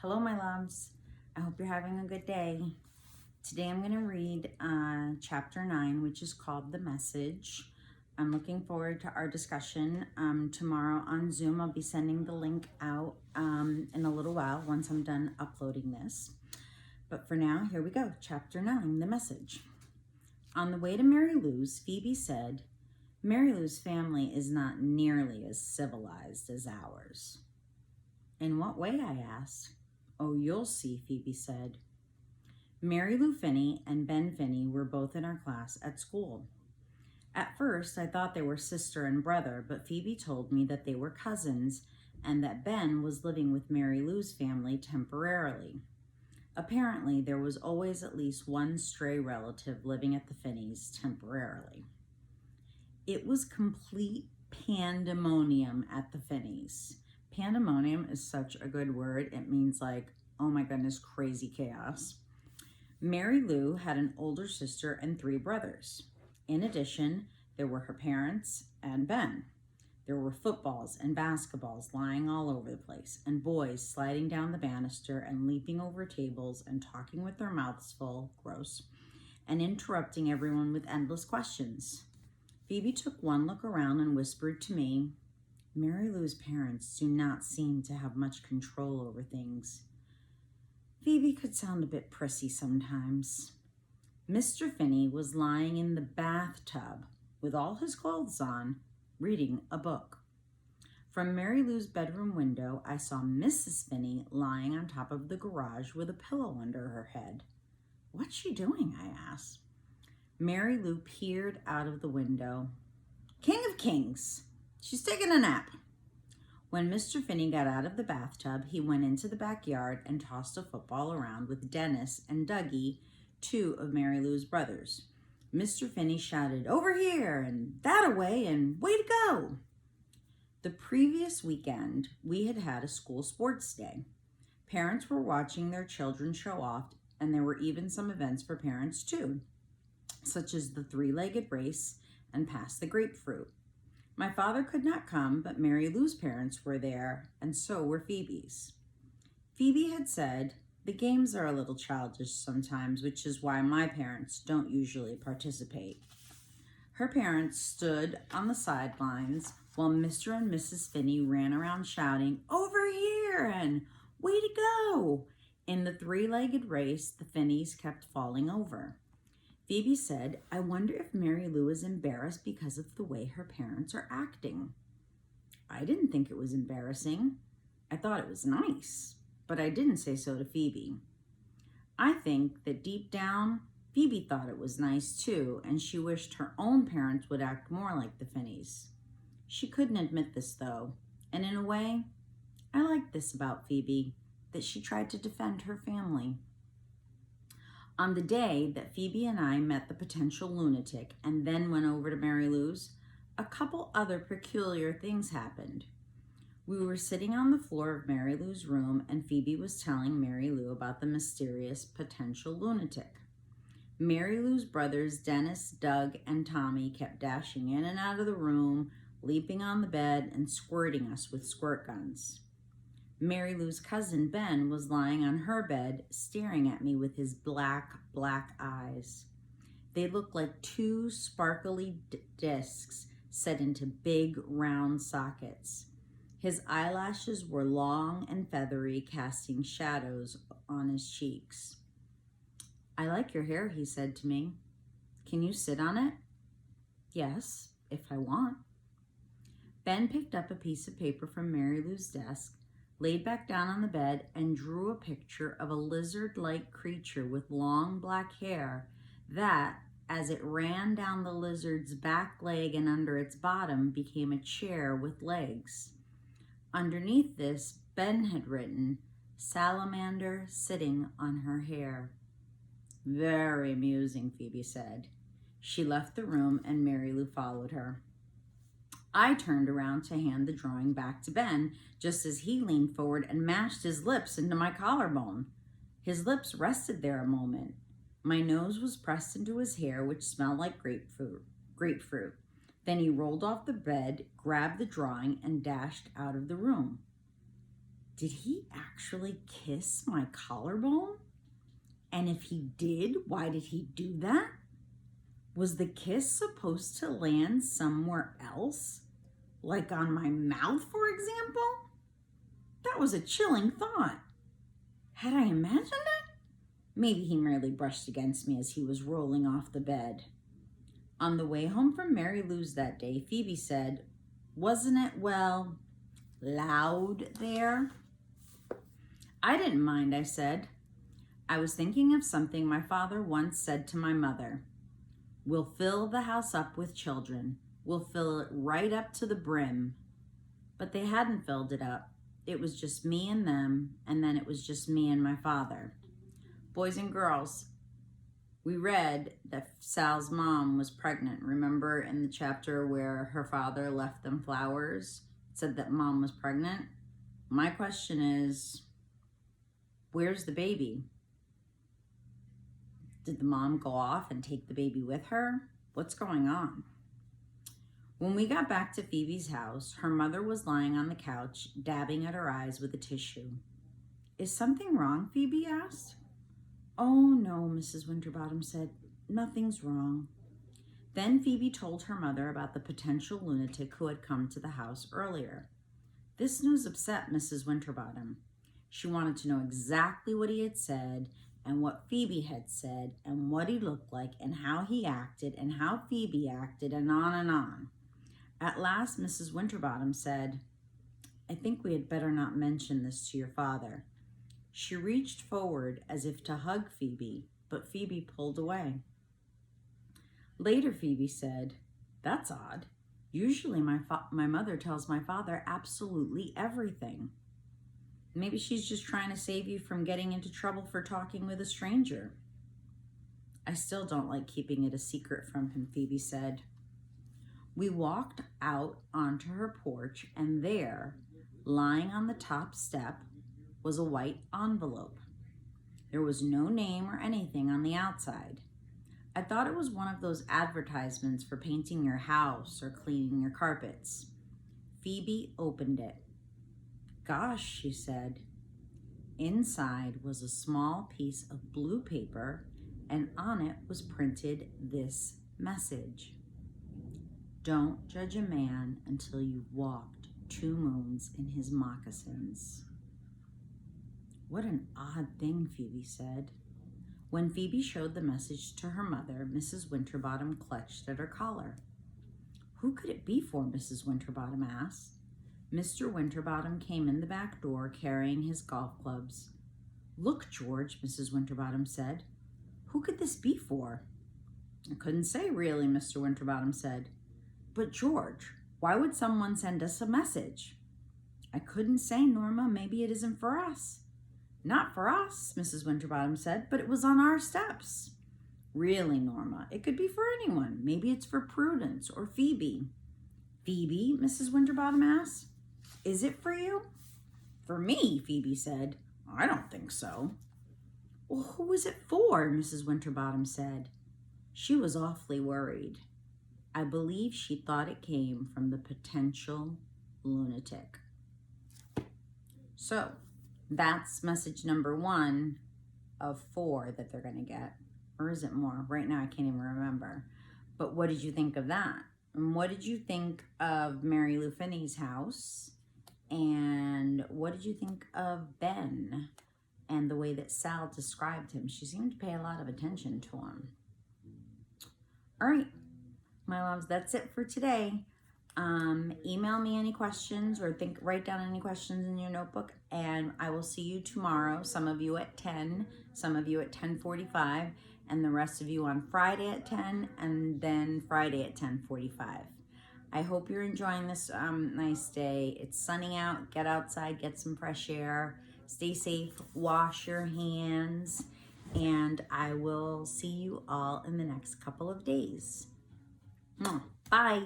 Hello, my loves. I hope you're having a good day. Today I'm going to read chapter 9, which is called The Message. I'm looking forward to our discussion. Tomorrow on Zoom, I'll be sending the link out in a little while once I'm done uploading this. But for now, here we go. Chapter 9, The Message. On the way to Mary Lou's, Phoebe said, "Mary Lou's family is not nearly as civilized as ours." "In what way?" I asked. "Oh, you'll see," Phoebe said. Mary Lou Finney and Ben Finney were both in our class at school. At first, I thought they were sister and brother, but Phoebe told me that they were cousins and that Ben was living with Mary Lou's family temporarily. Apparently, there was always at least one stray relative living at the Finneys temporarily. It was complete pandemonium at the Finneys. Pandemonium is such a good word. It means like, oh my goodness, crazy chaos. Mary Lou had an older sister and 3 brothers. In addition, there were her parents and Ben. There were footballs and basketballs lying all over the place, and boys sliding down the banister and leaping over tables and talking with their mouths full, gross, and interrupting everyone with endless questions. Phoebe took one look around and whispered to me, "Mary Lou's parents do not seem to have much control over things." Phoebe could sound a bit prissy sometimes. Mr. Finney was lying in the bathtub with all his clothes on, reading a book. From Mary Lou's bedroom window, I saw Mrs. Finney lying on top of the garage with a pillow under her head. "What's she doing?" I asked. Mary Lou peered out of the window. "King of Kings. She's taking a nap." When Mr. Finney got out of the bathtub, he went into the backyard and tossed a football around with Dennis and Dougie, 2 of Mary Lou's brothers. Mr. Finney shouted, "Over here," and "that away," and "way to go." The previous weekend, we had had a school sports day. Parents were watching their children show off, and there were even some events for parents too, such as the 3-legged race and pass the grapefruit. My father could not come, but Mary Lou's parents were there, and so were Phoebe's. Phoebe had said, "The games are a little childish sometimes, which is why my parents don't usually participate." Her parents stood on the sidelines while Mr. and Mrs. Finney ran around shouting, "Over here," and "way to go." In the 3-legged race, the Finneys kept falling over. Phoebe said, "I wonder if Mary Lou is embarrassed because of the way her parents are acting." I didn't think it was embarrassing. I thought it was nice, but I didn't say so to Phoebe. I think that deep down, Phoebe thought it was nice too, and she wished her own parents would act more like the Finneys. She couldn't admit this though, and in a way, I liked this about Phoebe, that she tried to defend her family. On the day that Phoebe and I met the potential lunatic and then went over to Mary Lou's, a couple other peculiar things happened. We were sitting on the floor of Mary Lou's room, and Phoebe was telling Mary Lou about the mysterious potential lunatic. Mary Lou's brothers Dennis, Doug, and Tommy kept dashing in and out of the room, leaping on the bed, and squirting us with squirt guns. Mary Lou's cousin Ben was lying on her bed, staring at me with his black eyes. They looked like 2 sparkly discs set into big round sockets. His eyelashes were long and feathery, casting shadows on his cheeks. "I like your hair," he said to me. "Can you sit on it?" "Yes, if I want." Ben picked up a piece of paper from Mary Lou's desk, laid back down on the bed, and drew a picture of a lizard-like creature with long black hair that, as it ran down the lizard's back leg and under its bottom, became a chair with legs. Underneath this, Ben had written, "Salamander sitting on her hair." "Very amusing," Phoebe said. She left the room, and Mary Lou followed her. I turned around to hand the drawing back to Ben, just as he leaned forward and mashed his lips into my collarbone. His lips rested there a moment. My nose was pressed into his hair, which smelled like grapefruit. Then he rolled off the bed, grabbed the drawing, and dashed out of the room. Did he actually kiss my collarbone? And if he did, why did he do that? Was the kiss supposed to land somewhere else? Like on my mouth, for example? That was a chilling thought. Had I imagined it? Maybe he merely brushed against me as he was rolling off the bed. On the way home from Mary Lou's that day, Phoebe said, "Wasn't it, well, loud there?" I didn't mind, I said. I was thinking of something my father once said to my mother. "We'll fill the house up with children. We'll fill it right up to the brim." But they hadn't filled it up. It was just me and them, and then it was just me and my father. Boys and girls, we read that Sal's mom was pregnant. Remember in the chapter where her father left them flowers? It said that mom was pregnant. My question is, where's the baby? Did the mom go off and take the baby with her? What's going on? When we got back to Phoebe's house, her mother was lying on the couch, dabbing at her eyes with a tissue. "Is something wrong?" Phoebe asked. "Oh, no," Mrs. Winterbottom said. "Nothing's wrong." Then Phoebe told her mother about the potential lunatic who had come to the house earlier. This news upset Mrs. Winterbottom. She wanted to know exactly what he had said and what Phoebe had said and what he looked like and how he acted and how Phoebe acted and on and on. At last, Mrs. Winterbottom said, "I think we had better not mention this to your father." She reached forward as if to hug Phoebe, but Phoebe pulled away. Later, Phoebe said, "That's odd. Usually my mother tells my father absolutely everything." Maybe she's just trying to save you from getting into trouble for talking with a stranger. "I still don't like keeping it a secret from him," Phoebe said. We walked out onto her porch, and there, lying on the top step, was a white envelope. There was no name or anything on the outside. I thought it was one of those advertisements for painting your house or cleaning your carpets. Phoebe opened it. "Gosh," she said. Inside was a small piece of blue paper, and on it was printed this message: "Don't judge a man until you've walked 2 moons in his moccasins." "What an odd thing," Phoebe said. When Phoebe showed the message to her mother, Mrs. Winterbottom clutched at her collar. "Who could it be for?" Mrs. Winterbottom asked. Mr. Winterbottom came in the back door carrying his golf clubs. "Look, George," Mrs. Winterbottom said. "Who could this be for?" "I couldn't say, really," Mr. Winterbottom said. "But, George, why would someone send us a message?" "I couldn't say, Norma. Maybe it isn't for us." "Not for us," Mrs. Winterbottom said, "but it was on our steps." "Really, Norma, it could be for anyone. Maybe it's for Prudence or Phoebe." "Phoebe?" Mrs. Winterbottom asked. "Is it for you?" "For me?" Phoebe said. "I don't think so." "Well, who is it for?" Mrs. Winterbottom said. She was awfully worried. I believe she thought it came from the potential lunatic. So, that's message number 1 of 4 that they're going to get. Or is it more? Right now I can't even remember. But what did you think of that? And what did you think of Mary Lou Finney's house? And what did you think of Ben and the way that Sal described him? She seemed to pay a lot of attention to him. All right, my loves, that's it for today. Email me any questions or write down any questions in your notebook, and I will see you tomorrow. Some of you at 10, some of you at 10:45, and the rest of you on Friday at 10, and then Friday at 10:45. I hope you're enjoying this nice day. It's sunny out. Get outside, get some fresh air. Stay safe, wash your hands, and I will see you all in the next couple of days. Bye.